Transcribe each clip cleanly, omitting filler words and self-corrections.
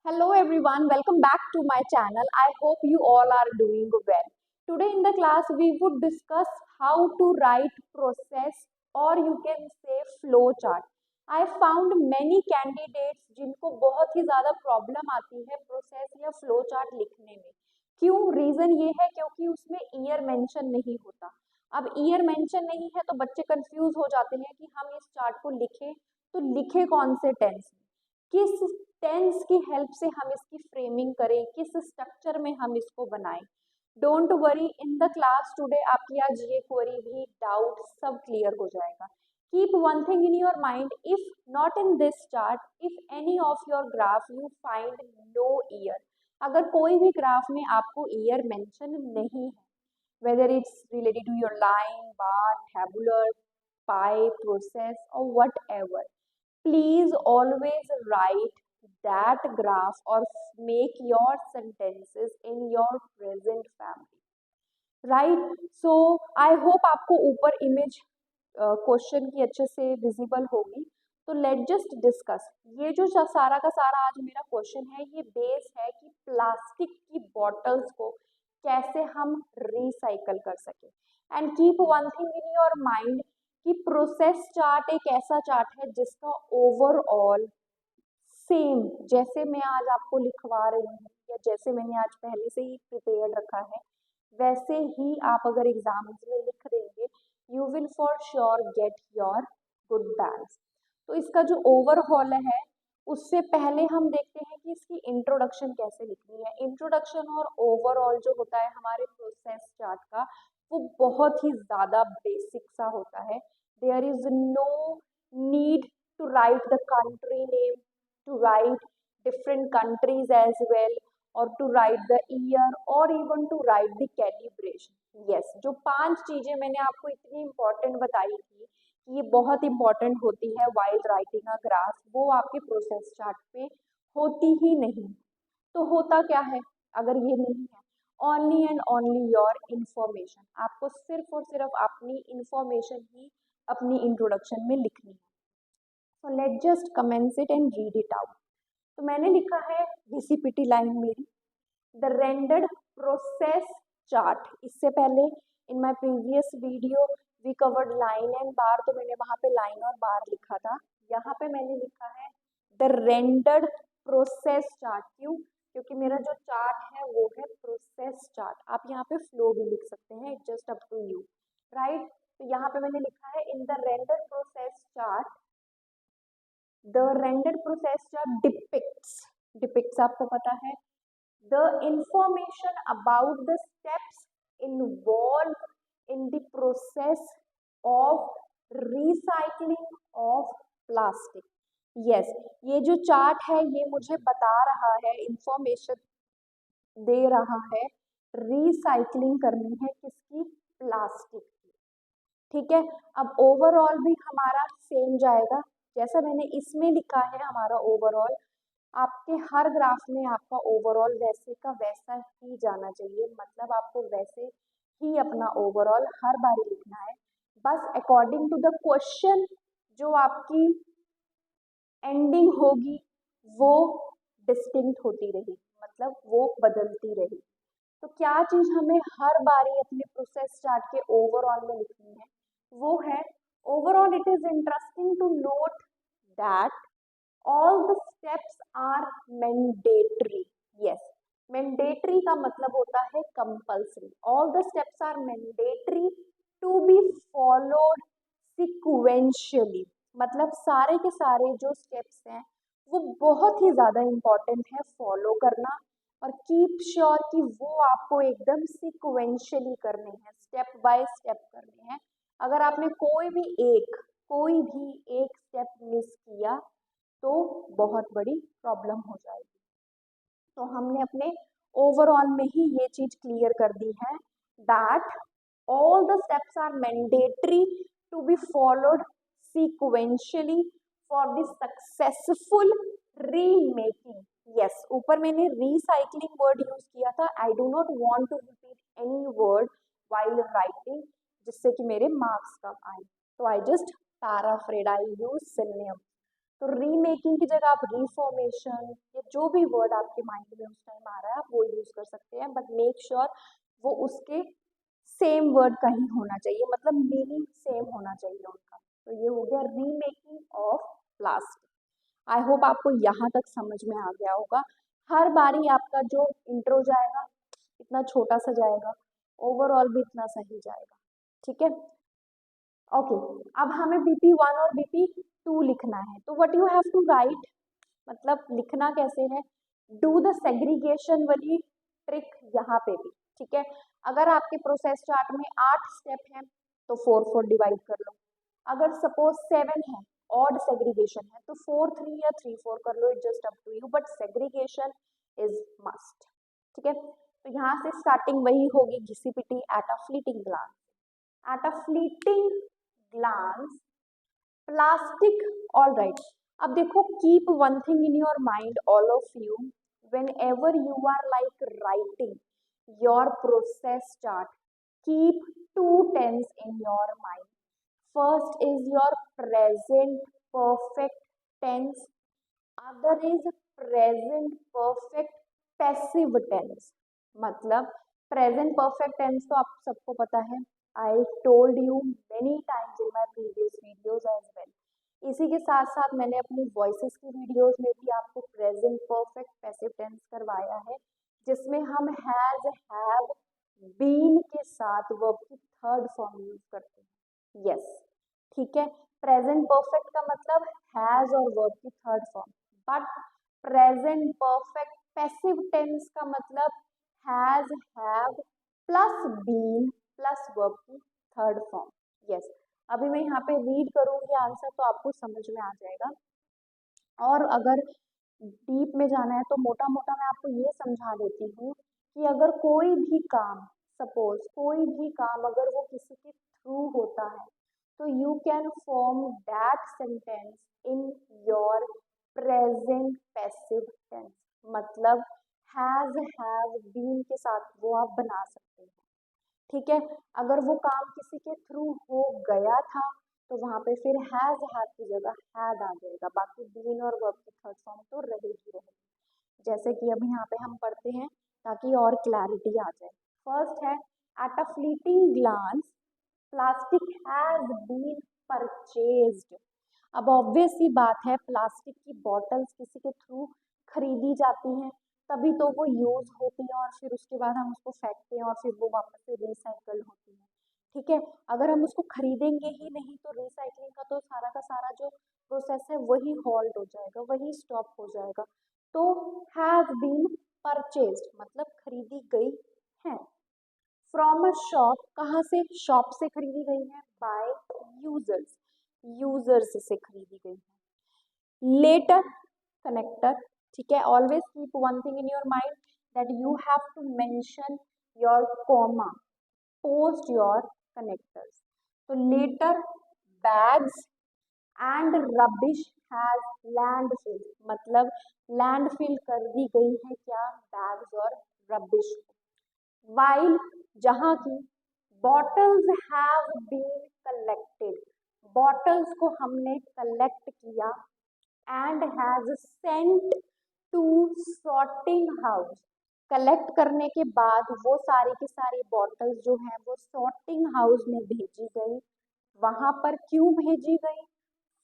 Hello everyone, welcome back to my channel. I hope you all are doing well. Today in the class we would discuss how to write process or you can say flow chart. I found many candidates जिनको बहुत ही ज़्यादा problem आती है process या flow chart लिखने में। क्यों? Reason ये है क्योंकि उसमें ईयर मेंशन नहीं होता। अब ईयर मेंशन नहीं है तो बच्चे कंफ्यूज हो जाते हैं कि हम इस चार्ट को लिखें तो लिखे कौन से टेंस में, किस टेंस की हेल्प से हम इसकी फ्रेमिंग करें, किस स्ट्रक्चर में हम इसको बनाएं। Don't worry, in the class today आपकी आज ये क्वेरी भी डाउट सब क्लियर हो जाएगा। Keep one thing in your mind, if not in this chart, if any of your graph you find no year, अगर कोई भी ग्राफ में आपको ईयर मेंशन नहीं है, whether it's related to your line, bar, tabular, pie, process or whatever, please always write that graph or make your sentences in your present family, right? So I hope आपको ऊपर image question की अच्छे से visible होगी। तो let just discuss, ये जो सारा का सारा आज मेरा क्वेश्चन है ये बेस है कि प्लास्टिक की बॉटल्स को कैसे हम रिसाइकल कर सके। And keep one thing in your mind कि प्रोसेस चार्ट एक ऐसा चार्ट है जिसका ओवरऑल सेम जैसे मैं आज आपको लिखवा रही हूँ या जैसे मैंने आज पहले से ही प्रिपेयर रखा है वैसे ही आप अगर एग्जाम्स में लिख देंगे you will for sure get your good banks. तो इसका जो ओवरऑल है उससे पहले हम देखते हैं कि इसकी इंट्रोडक्शन कैसे लिखनी है। इंट्रोडक्शन और ओवरऑल जो होता है हमारे प्रोसेस चार्ट का वो बहुत ही ज़्यादा बेसिक सा होता है। There is no need to write the country name, to write different countries as well, or to write the year or even to write the calibration. Yes, जो 5 चीजें मैंने आपको इतनी इम्पोर्टेंट बताई थी कि ये बहुत इम्पोर्टेंट होती है while writing a graph, वो आपके प्रोसेस चार्ट पे होती ही नहीं। तो होता क्या है अगर ये नहीं है? Only and only your information, आपको सिर्फ और सिर्फ अपनी इंफॉर्मेशन ही अपनी इंट्रोडक्शन में लिखनी है। So let's just commence it and read it out. तो मैंने लिखा है VCPT लाइन मेरी, द रेंडर्ड प्रोसेस चार्ट। इससे पहले in my previous video we covered line and bar, तो मैंने वहाँ पे लाइन और बार लिखा था। यहाँ पे मैंने लिखा है द रेंडर्ड प्रोसेस चार्ट। क्यों? क्योंकि मेरा जो चार्ट है वो है प्रोसेस चार्ट। आप यहाँ पे फ्लो भी लिख सकते हैं, it just up to you, right? तो यहाँ पे मैंने लिखा है in the rendered process chart the rendered process chart depicts आपको पता है the information about the steps involved in the process of recycling of plastic. yes, ये जो चार्ट है ये मुझे बता रहा है, इंफॉर्मेशन दे रहा है, रिसाइकलिंग करनी है किसकी? प्लास्टिक की। ठीक है, अब ओवरऑल भी हमारा सेम जाएगा जैसा मैंने इसमें लिखा है हमारा ओवरऑल। आपके हर ग्राफ में आपका ओवरऑल वैसे का वैसा ही जाना चाहिए, मतलब आपको वैसे ही अपना ओवरऑल हर बार लिखना है। बस अकॉर्डिंग टू द क्वेश्चन जो आपकी एंडिंग होगी वो डिस्टिंक्ट होती रही, मतलब वो बदलती रही। तो क्या चीज हमें हर बारी अपने प्रोसेस चार्ट के ओवरऑल में लिखनी है? वो है overall it is interesting to note that all the steps are mandatory. yes, mandatory का मतलब होता है compulsory. all the steps are mandatory to be followed sequentially, मतलब सारे के सारे जो steps हैं वो बहुत ही ज़्यादा important है फॉलो करना, और कीप श्योर कि वो आपको एकदम सिक्वेंशियली करने हैं, स्टेप बाय स्टेप करने हैं। अगर आपने कोई भी एक स्टेप मिस किया तो बहुत बड़ी प्रॉब्लम हो जाएगी। तो हमने अपने ओवरऑल में ही ये चीज क्लियर कर दी है that all the steps are mandatory to be followed sequentially for the successful remaking. Yes, ऊपर मैंने रिसाइकलिंग वर्ड यूज किया था। I do not want to repeat any word while writing जिससे कि मेरे मार्क्स कम आए, तो I just paraphrased, I use synonym. तो रीमेकिंग की जगह आप रीफॉर्मेशन या जो भी वर्ड आपके माइंड में उस टाइम आ रहा है आप वो यूज कर सकते हैं, बट मेक श्योर वो उसके सेम वर्ड का ही होना चाहिए, मतलब मीनिंग सेम होना चाहिए उनका। तो ये हो गया remaking of plastic. I hope आपको यहाँ तक समझ में आ गया होगा। हर बारी आपका जो इंट्रो जाएगा इतना छोटा सा जाएगा, ओवरऑल भी इतना सही जाएगा, ठीक है। ओके, अब हमें BP1 और BP2 लिखना है, तो what you have to write, मतलब लिखना कैसे है, डू द सेग्रीगेशन वाली ट्रिक यहाँ पे भी, ठीक है। अगर आपके प्रोसेस चार्ट में 8 स्टेप हैं तो 4 डिवाइड कर लो। अगर सपोज 7 है, ऑड सेग्रीगेशन है, तो 4 3 या 3 4 कर लो, it just up to you, but segregation is must, ठीक है। तो यहाँ से स्टार्टिंग वही होगी, घिसी पिटी at a fleeting glance. At a fleeting glance plastic, all right. अब देखो, keep one thing in your mind all of you, whenever you are like writing your process chart, keep two tense in your mind. First is your present perfect tense, other is present perfect passive tense। मतलब present perfect tense तो आप सबको पता है, I told you many times in my previous videos as well. इसी के साथ साथ मैंने अपनी वॉइसेस की वीडियोस में भी आपको प्रेजेंट परफेक्ट पैसिव टेंस करवाया है, जिसमें हम हैज, हैव, बीन के साथ वर्ब की थर्ड फॉर्म यूज करते हैं। यस, ठीक है। प्रेजेंट परफेक्ट का मतलब हैज और वर्ब की third form, but present perfect passive tense का मतलब has, have plus been plus verb की थर्ड फॉर्म। यस, अभी मैं यहाँ पे रीड करूंगी आंसर तो आपको समझ में आ जाएगा, और अगर डीप में जाना है तो मोटा मोटा मैं आपको ये समझा देती हूँ कि अगर कोई भी काम, सपोज कोई भी काम अगर वो किसी के थ्रू होता है, तो you can form that sentence in your present passive tense. मतलब हैज, हैव, बीन के साथ वो आप बना सकते हैं, ठीक है। अगर वो काम किसी के थ्रू हो गया था तो वहां पे फिर हैज, हैव की जगह हैड आ जाएगा, बाकी बीन और वर्ब की थर्ड फॉर्म तो रहेगी रहेगी। जैसे कि अब यहाँ पे हम पढ़ते हैं ताकि और क्लैरिटी आ जाए। फर्स्ट है, at a fleeting glance plastic has been purchased. अब ऑब्वियस सी बात है, प्लास्टिक की बॉटल्स किसी के थ्रू खरीदी जाती हैं, तभी तो वो यूज होती हैं और फिर उसके बाद हम उसको फेंकते हैं और फिर वो वापस से रिसाइकल होती है, ठीक है। अगर हम उसको खरीदेंगे ही नहीं तो रिसाइकलिंग का तो सारा का सारा जो प्रोसेस है वही हॉल्ट हो जाएगा, वही स्टॉप हो जाएगा। तो हैज बीन परचेज्ड मतलब खरीदी गई है। फ्रॉम अ शॉप, कहाँ से, शॉप से खरीदी गई है, बाय यूजर्स, यूजर्स से खरीदी गई है। लेटर कनेक्टर, ठीक है। Always keep one thing in your mind that you have to mention your comma post your connectors. तो letter bags and rubbish has landfill, मतलब लैंडफिल कर दी गई है क्या, बैग्स और रबिश। वाइल, जहाँ की bottles have been collected, bottles को हमने कलेक्ट किया, and has sent to sorting house, collect करने के बाद वो सारी की सारी बॉटल्स जो हैं वो सॉर्टिंग हाउस में भेजी गई। वहां पर क्यों भेजी गई,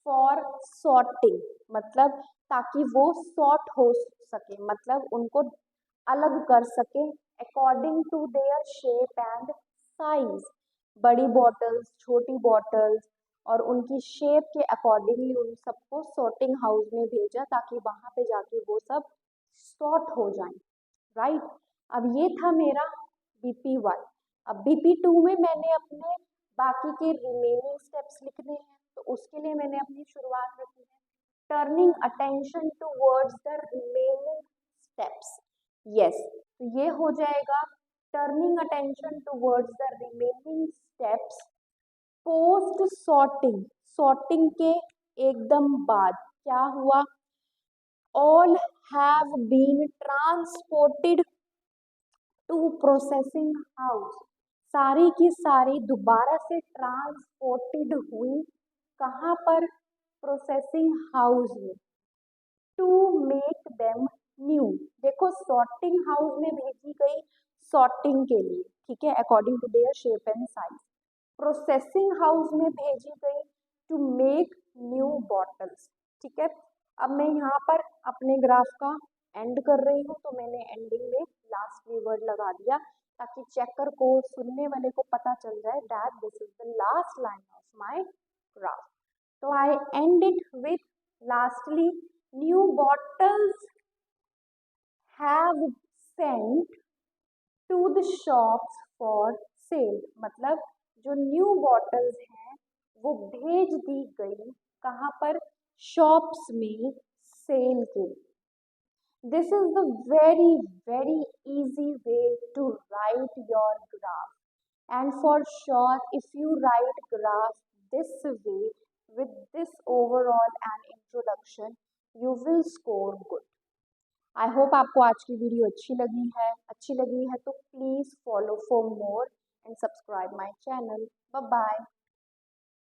फॉर सॉर्टिंग, मतलब ताकि वो सॉर्ट हो सके, मतलब उनको अलग कर सके according to their shape and size. बड़ी बॉटल्स, छोटी बॉटल्स और उनकी शेप के अकॉर्डिंगली उन सबको सॉर्टिंग हाउस में भेजा ताकि वहां पे जाके वो सब सॉर्ट हो जाए, राइट। अब ये था मेरा BP1। अब BP2 में मैंने अपने बाकी के रिमेनिंग स्टेप्स लिखने हैं, तो उसके लिए मैंने अपनी शुरुआत रखी है turning attention towards the remaining steps. Yes, तो ये हो जाएगा turning attention towards the remaining steps post sorting, sorting के एकदम बाद क्या हुआ, all have been transported to processing house, सारी की सारी दोबारा से ट्रांसपोर्टेड हुई, कहाँ पर, प्रोसेसिंग हाउस में टू मेक देम न्यू। देखो सॉर्टिंग हाउस में भेजी गई सॉर्टिंग के लिए, ठीक है, according to their shape and size. Processing house में भेजी गई टू मेक न्यू बॉटल्स, ठीक है। अब मैं यहाँ पर अपने ग्राफ का एंड कर रही हूँ, तो मैंने एंडिंग में लास्ट कीवर्ड लगा दिया ताकि चेकर को, सुनने वाले को पता चल जाए that this is the last line of my graph. तो I end it with lastly new bottles have sent to the shops for sale. मतलब जो न्यू बॉटल्स हैं वो भेज दी गई कहाँ पर, शॉप्स में सेल के लिए। This is the very easy way to write your graph. And for sure, if you write graph this way with this overall and introduction, you will score good. I hope आपको आज की video अच्छी लगी है तो please follow for more and subscribe my channel. Bye bye.